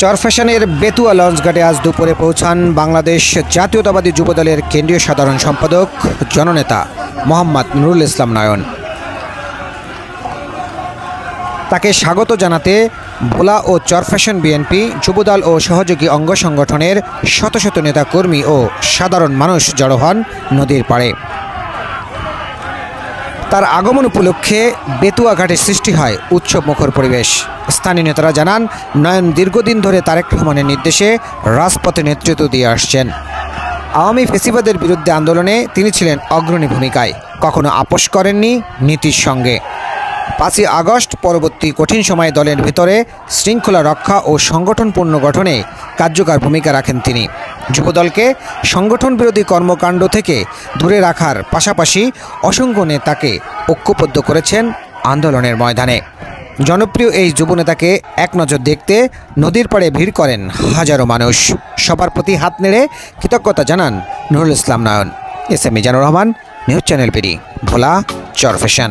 চরফ্যাশনের বেতুয়া লঞ্চঘাটে আজ দুপুরে পৌঁছান বাংলাদেশ জাতীয়তাবাদী যুবদলের কেন্দ্রীয় সাধারণ সম্পাদক জননেতা মোহাম্মদ নুরুল ইসলাম নয়ন। তাকে স্বাগত জানাতে ভোলা ও চরফ্যাশন বিএনপি, যুবদল ও সহযোগী অঙ্গ সংগঠনের শত শত নেতাকর্মী ও সাধারণ মানুষ জড়ো হন নদীর পাড়ে। তার আগমন উপলক্ষে বেতুয়া ঘাটে সৃষ্টি হয় উৎসবমুখর পরিবেশ। স্থানীয় নেতারা জানান, নয়ন দীর্ঘদিন ধরে তারেক রহমানের নির্দেশে রাজপথে নেতৃত্ব দিয়ে আসছেন। আওয়ামী ফেসিবাদের বিরুদ্ধে আন্দোলনে তিনি ছিলেন অগ্রণী ভূমিকায়, কখনো আপোষ করেননি নীতির সঙ্গে। 5ই আগস্ট পরবর্তী কঠিন সময়ে দলের ভিতরে শৃঙ্খলা রক্ষা ও সংগঠন পুনর্গঠনে কার্যকর ভূমিকা রাখেন তিনি। যুবদলকে সংগঠন বিরোধী কর্মকাণ্ড থেকে দূরে রাখার পাশাপাশি অসংখ্য নেতাকে ঐক্যবদ্ধ করেছেন আন্দোলনের ময়দানে। জনপ্রিয় এই যুবনেতাকে এক নজর দেখতে নদীর পাড়ে ভিড় করেন হাজারো মানুষ। সবার প্রতি হাত নেড়ে কৃতজ্ঞতা জানান Nurul Islam Noyon. S M Mizanur Rahman, news channel PD, Bhola, Charfasson.